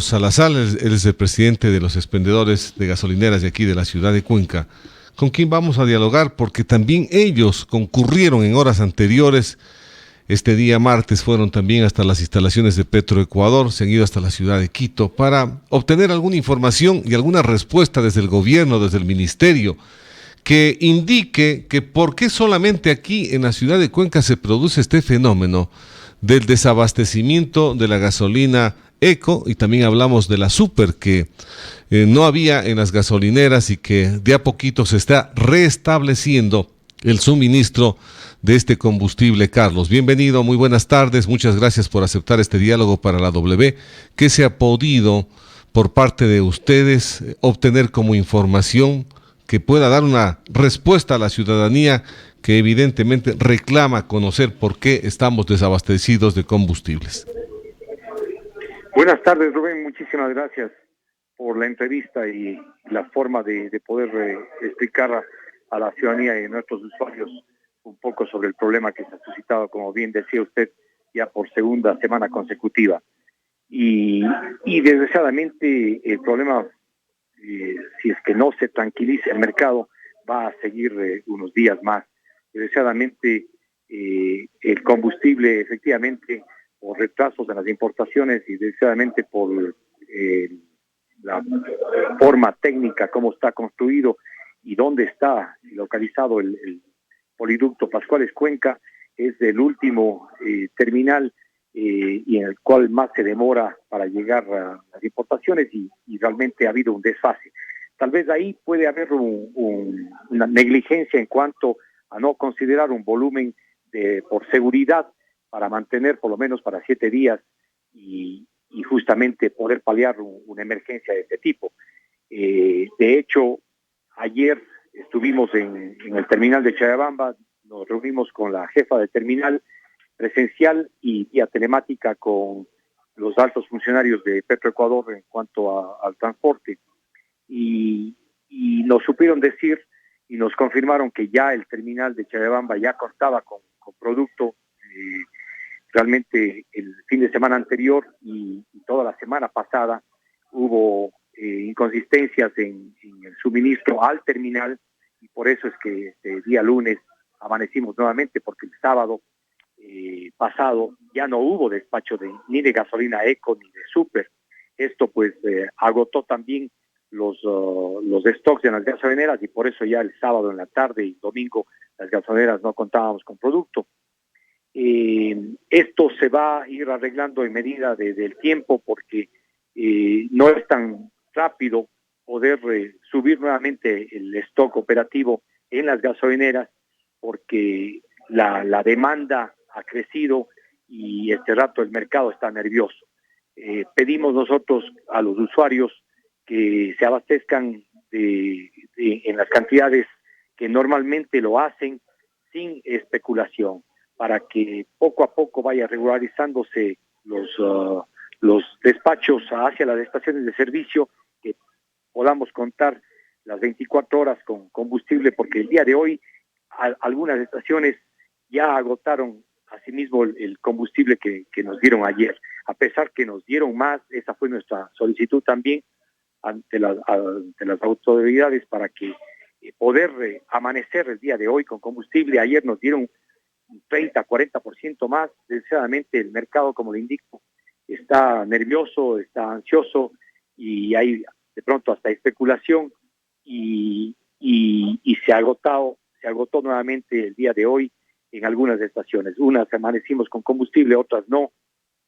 Salazar, él es el presidente de los expendedores de gasolineras de aquí de la ciudad de Cuenca, con quien vamos a dialogar porque también ellos concurrieron en horas anteriores. Este día martes fueron también hasta las instalaciones de Petroecuador, se han ido hasta la ciudad de Quito para obtener alguna información y alguna respuesta desde el gobierno, desde el ministerio, que indique que por qué solamente aquí en la ciudad de Cuenca se produce este fenómeno del desabastecimiento de la gasolina Eco, y también hablamos de la Super que no había en las gasolineras y que de a poquito se está restableciendo el suministro de este combustible. Carlos, bienvenido, muy buenas tardes, muchas gracias por aceptar este diálogo para la W. ¿Qué se ha podido por parte de ustedes obtener como información que pueda dar una respuesta a la ciudadanía que evidentemente reclama conocer por qué estamos desabastecidos de combustibles? Buenas tardes, Rubén. Muchísimas gracias por la entrevista y la forma de poder explicar a la ciudadanía y a nuestros usuarios un poco sobre el problema que se ha suscitado, como bien decía usted, ya por segunda semana consecutiva. Y desgraciadamente el problema, si es que no se tranquiliza el mercado, va a seguir unos días más. Desgraciadamente el combustible, efectivamente, por retrasos en las importaciones y desgraciadamente por la forma técnica, cómo está construido y dónde está localizado el poliducto Pascuales Cuenca, es el último terminal y en el cual más se demora para llegar a las importaciones y realmente ha habido un desfase. Tal vez ahí puede haber una negligencia en cuanto a no considerar un volumen por seguridad para mantener por lo menos para 7 días y justamente poder paliar una emergencia de este tipo. De hecho, ayer estuvimos en el terminal de Chayabamba, nos reunimos con la jefa del terminal presencial y vía telemática con los altos funcionarios de Petroecuador en cuanto al transporte y nos supieron decir y nos confirmaron que ya el terminal de Chayabamba ya contaba con producto. Realmente el fin de semana anterior y toda la semana pasada hubo inconsistencias en el suministro al terminal y por eso es que este día lunes amanecimos nuevamente porque el sábado pasado ya no hubo despacho ni de gasolina Eco ni de Super. Esto pues agotó también los stocks en las gasolineras y por eso ya el sábado en la tarde y domingo las gasolineras no contábamos con producto. Esto se va a ir arreglando en medida del tiempo porque no es tan rápido poder subir nuevamente el stock operativo en las gasolineras porque la demanda ha crecido y este rato el mercado está nervioso. Pedimos nosotros a los usuarios que se abastezcan en las cantidades que normalmente lo hacen sin especulación, para que poco a poco vaya regularizándose los despachos hacia las estaciones de servicio, que podamos contar las 24 horas con combustible, porque el día de hoy algunas estaciones ya agotaron asimismo el combustible que nos dieron ayer. A pesar que nos dieron más, esa fue nuestra solicitud también ante las autoridades para que poder amanecer el día de hoy con combustible. Ayer nos dieron 30-40% más. Desgraciadamente el mercado, como le indico, está nervioso, está ansioso y hay de pronto hasta especulación y se agotó nuevamente el día de hoy en algunas estaciones. Unas amanecimos con combustible, otras no,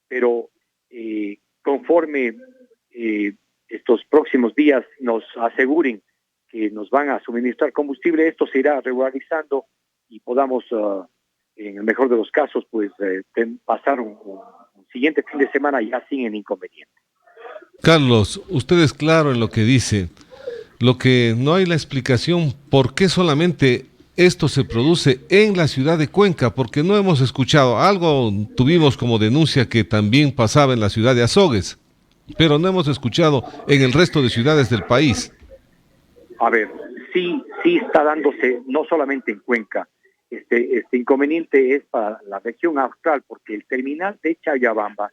pero conforme estos próximos días nos aseguren que nos van a suministrar combustible, esto se irá regularizando y podamos en el mejor de los casos, pues pasar un siguiente fin de semana ya sin el inconveniente. Carlos, usted es claro en lo que dice. Lo que no hay la explicación por qué solamente esto se produce en la ciudad de Cuenca, porque no hemos escuchado algo, tuvimos como denuncia que también pasaba en la ciudad de Azogues, pero no hemos escuchado en el resto de ciudades del país. A ver, sí está dándose, no solamente en Cuenca. Este inconveniente es para la región austral, porque el terminal de Chayabamba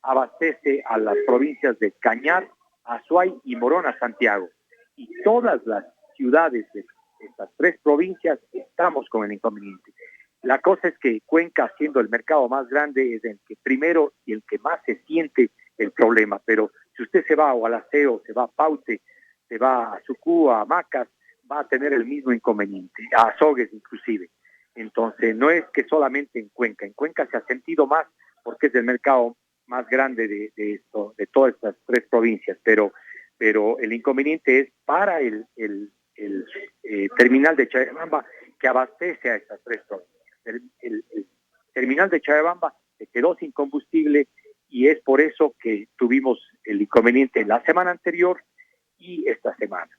abastece a las provincias de Cañar, Azuay y Morona, Santiago. Y todas las ciudades de estas tres provincias estamos con el inconveniente. La cosa es que Cuenca, siendo el mercado más grande, es el que primero y el que más se siente el problema. Pero si usted se va a Gualaceo, se va a Paute, se va a Sucú, a Macas, va a tener el mismo inconveniente, a Azogues inclusive. Entonces, no es que solamente en Cuenca se ha sentido más porque es el mercado más grande de todas estas tres provincias, pero el inconveniente es para el terminal de Challamamba, que abastece a estas tres provincias. El terminal de Challamamba se quedó sin combustible y es por eso que tuvimos el inconveniente la semana anterior y esta semana.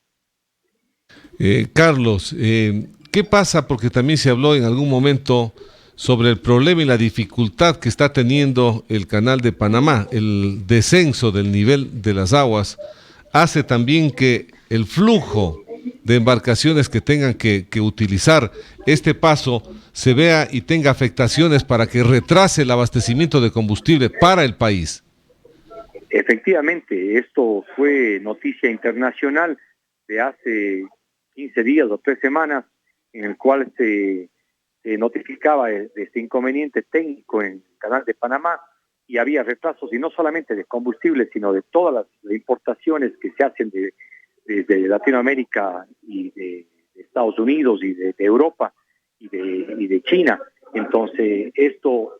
Carlos, ¿qué pasa? Porque también se habló en algún momento sobre el problema y la dificultad que está teniendo el canal de Panamá. El descenso del nivel de las aguas hace también que el flujo de embarcaciones que tengan que utilizar este paso se vea y tenga afectaciones para que retrase el abastecimiento de combustible para el país. Efectivamente, esto fue noticia internacional de hace 15 días o 3 semanas, en el cual se notificaba de este inconveniente técnico en el canal de Panamá, y había retrasos, y no solamente de combustible, sino de todas las importaciones que se hacen desde Latinoamérica y de Estados Unidos y de Europa y de China. Entonces, esto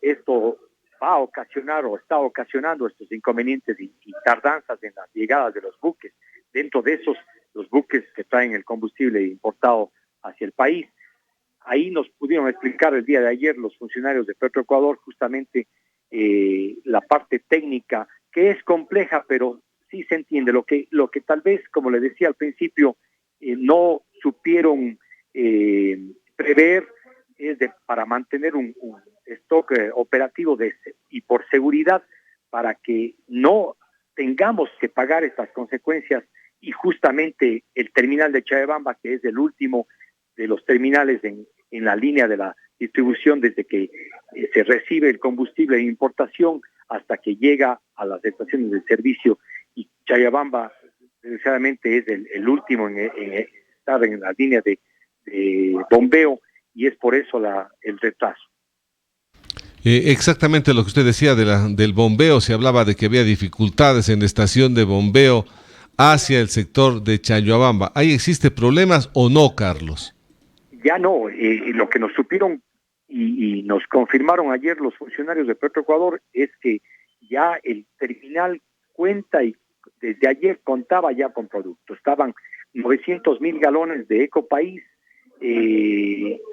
va a ocasionar o está ocasionando estos inconvenientes y tardanzas en las llegadas de los buques. Dentro de esos, los buques que traen el combustible importado hacia el país. Ahí nos pudieron explicar el día de ayer los funcionarios de Petroecuador justamente la parte técnica, que es compleja, pero sí se entiende. Lo que tal vez, como le decía al principio, no supieron prever es para mantener un stock operativo y por seguridad, para que no tengamos que pagar estas consecuencias. Y justamente el terminal de Challamamba, que es el último de los terminales en la línea de la distribución, desde que se recibe el combustible de importación hasta que llega a las estaciones de servicio, y Challamamba desgraciadamente es el último en estar en la línea de bombeo, y es por eso el retraso. Exactamente lo que usted decía del bombeo. Se hablaba de que había dificultades en la estación de bombeo hacia el sector de Challamamba. ¿Ahí existe problemas o no, Carlos? Ya no. Lo que nos supieron y nos confirmaron ayer los funcionarios de Petroecuador es que ya el terminal cuenta, y desde ayer contaba ya con productos. Estaban 900,000 galones de Ecopaís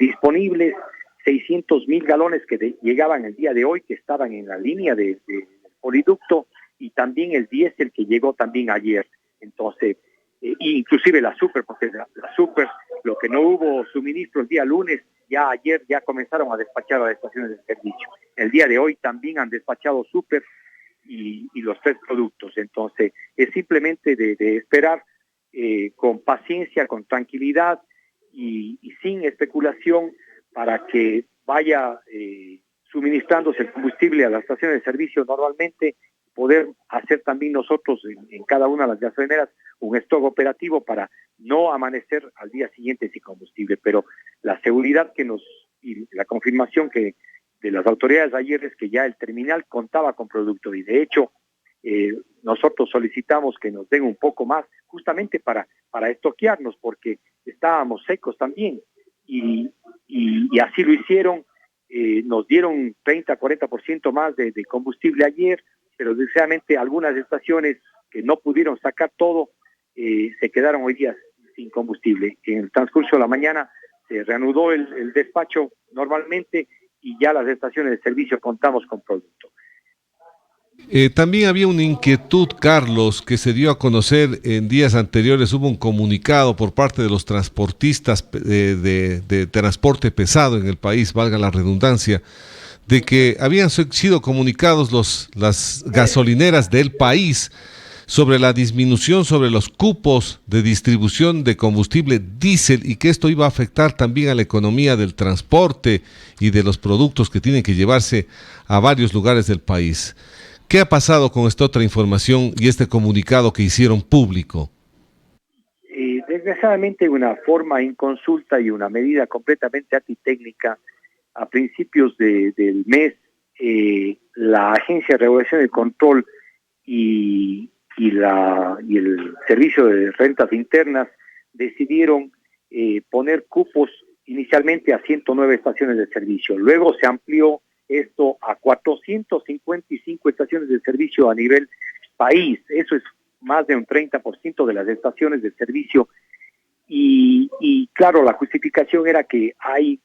disponibles, 600,000 galones que llegaban el día de hoy, que estaban en la línea de poliducto, y también el diésel que llegó también ayer. Entonces, inclusive la super, porque la super, lo que no hubo suministro el día lunes, ya ayer ya comenzaron a despachar a las estaciones de servicio. El día de hoy también han despachado super y los 3 productos. Entonces, es simplemente de esperar con paciencia, con tranquilidad y sin especulación, para que vaya suministrándose el combustible a las estaciones de servicio normalmente, poder hacer también nosotros en cada una de las gasolineras un stock operativo para no amanecer al día siguiente sin combustible. Pero la seguridad y la confirmación que de las autoridades ayer es que ya el terminal contaba con producto, y de hecho nosotros solicitamos que nos den un poco más justamente para estoquearnos, porque estábamos secos también, y así lo hicieron. Nos dieron 30-40% más de combustible ayer, pero desgraciadamente algunas estaciones que no pudieron sacar todo se quedaron hoy día sin combustible. En el transcurso de la mañana se reanudó el despacho normalmente, y ya las estaciones de servicio contamos con producto. También había una inquietud, Carlos, que se dio a conocer en días anteriores. Hubo un comunicado por parte de los transportistas de transporte pesado en el país, valga la redundancia, de que habían sido comunicados las gasolineras del país sobre la disminución sobre los cupos de distribución de combustible diésel, y que esto iba a afectar también a la economía del transporte y de los productos que tienen que llevarse a varios lugares del país. ¿Qué ha pasado con esta otra información y este comunicado que hicieron público? Desgraciadamente, una forma inconsulta y una medida completamente antitécnica, a principios del mes, la Agencia de Regulación y Control y el Servicio de Rentas Internas decidieron poner cupos inicialmente a 109 estaciones de servicio. Luego se amplió esto a 455 estaciones de servicio a nivel país. Eso es más de un 30% de las estaciones de servicio. Y claro, la justificación era que hay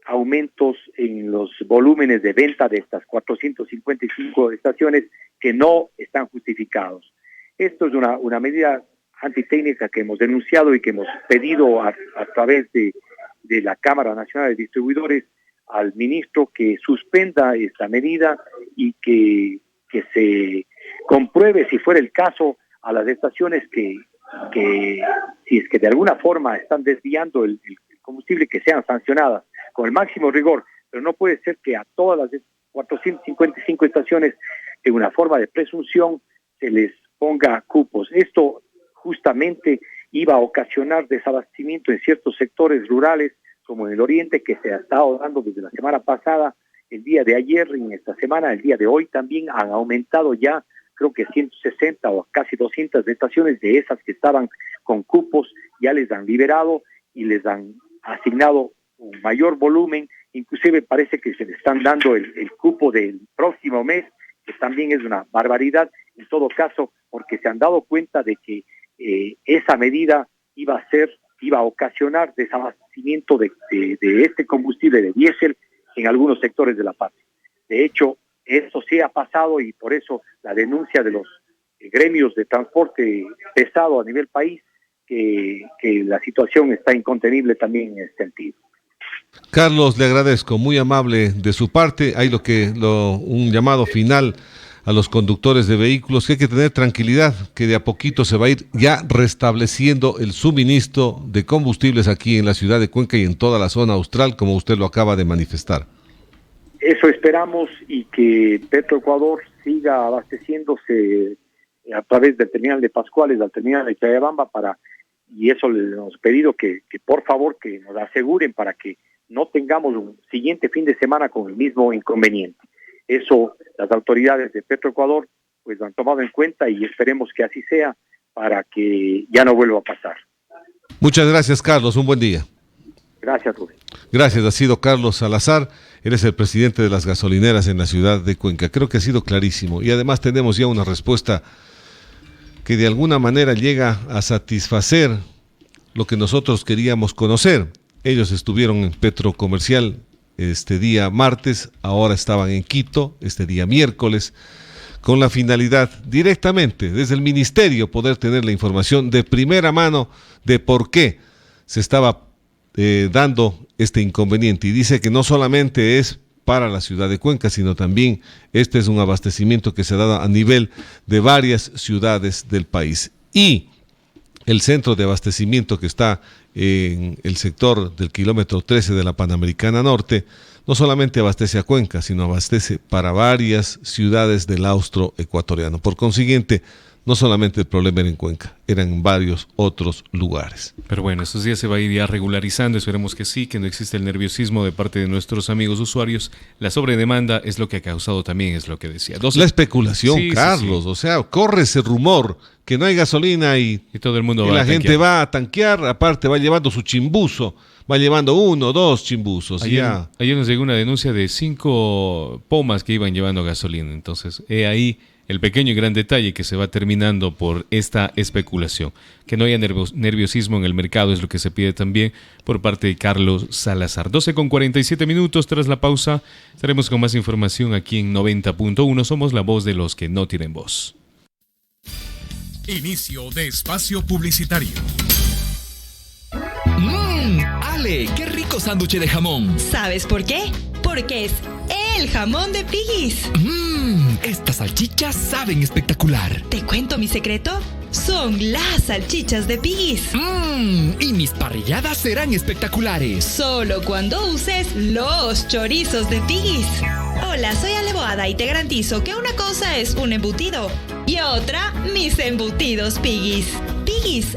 aumentos en los volúmenes de venta de estas 455 estaciones que no están justificados. Esto es una medida antitécnica que hemos denunciado y que hemos pedido a través de la Cámara Nacional de Distribuidores al ministro que suspenda esta medida y que se compruebe, si fuera el caso, a las estaciones que si es que de alguna forma están desviando el combustible, que sean sancionadas con el máximo rigor, pero no puede ser que a todas las 455 estaciones, en una forma de presunción, se les ponga cupos. Esto justamente iba a ocasionar desabastecimiento en ciertos sectores rurales, como en el oriente, que se ha estado dando desde la semana pasada, el día de ayer, en esta semana, el día de hoy también han aumentado ya, creo que 160 o casi 200 estaciones de esas que estaban con cupos, ya les han liberado y les han asignado un mayor volumen, inclusive parece que se le están dando el cupo del próximo mes, que también es una barbaridad, en todo caso, porque se han dado cuenta de que esa medida iba a ocasionar desabastecimiento de este combustible de diésel en algunos sectores de la patria. De hecho, eso sí ha pasado y por eso la denuncia de los gremios de transporte pesado a nivel país, que la situación está incontenible también en ese sentido. Carlos, le agradezco, muy amable de su parte. Hay un llamado final a los conductores de vehículos, que hay que tener tranquilidad, que de a poquito se va a ir ya restableciendo el suministro de combustibles aquí en la ciudad de Cuenca y en toda la zona austral, como usted lo acaba de manifestar. Eso esperamos, y que Petroecuador siga abasteciéndose a través del terminal de Pascuales, al terminal de Chayabamba, y eso le hemos pedido que por favor que nos aseguren para que no tengamos un siguiente fin de semana con el mismo inconveniente. Eso las autoridades de Petroecuador pues lo han tomado en cuenta y esperemos que así sea para que ya no vuelva a pasar. Muchas gracias, Carlos, un buen día. Gracias, Rubén. Gracias, ha sido Carlos Salazar, eres el presidente de las gasolineras en la ciudad de Cuenca. Creo que ha sido clarísimo y además tenemos ya una respuesta que de alguna manera llega a satisfacer lo que nosotros queríamos conocer. Ellos estuvieron en Petrocomercial este día martes, ahora estaban en Quito este día miércoles, con la finalidad directamente desde el ministerio poder tener la información de primera mano de por qué se estaba dando este inconveniente. Y dice que no solamente es para la ciudad de Cuenca, sino también este es un abastecimiento que se da a nivel de varias ciudades del país. Y el centro de abastecimiento que está en el sector del kilómetro 13 de la Panamericana Norte no solamente abastece a Cuenca, sino abastece para varias ciudades del austro ecuatoriano. Por consiguiente, no solamente el problema era en Cuenca, era en varios otros lugares. Pero bueno, estos días se va a ir ya regularizando, esperemos que sí, que no existe el nerviosismo de parte de nuestros amigos usuarios. La sobredemanda es lo que ha causado también, es lo que decía. La especulación, sí, Carlos, sí. O sea, corre ese rumor que no hay gasolina y todo el mundo va la gente va a tanquear, aparte va llevando su chimbuzo, va llevando 1 o 2 chimbuzos. Ayer nos llegó una denuncia de 5 pomas que iban llevando gasolina, entonces ahí el pequeño y gran detalle que se va terminando por esta especulación. Que no haya nerviosismo en el mercado es lo que se pide también por parte de Carlos Salazar. 12:47 tras la pausa. Estaremos con más información aquí en 90.1. Somos la voz de los que no tienen voz. Inicio de espacio publicitario. Ale, qué rico sándwich de jamón. ¿Sabes por qué? Porque es el jamón de Piggy's. Estas salchichas saben espectacular. ¿Te cuento mi secreto? Son las salchichas de Piggy's. Y mis parrilladas serán espectaculares. Solo cuando uses los chorizos de Piggy's. O Hola, soy Ale Boada y te garantizo que una cosa es un embutido y otra mis embutidos Piggies. Piggies,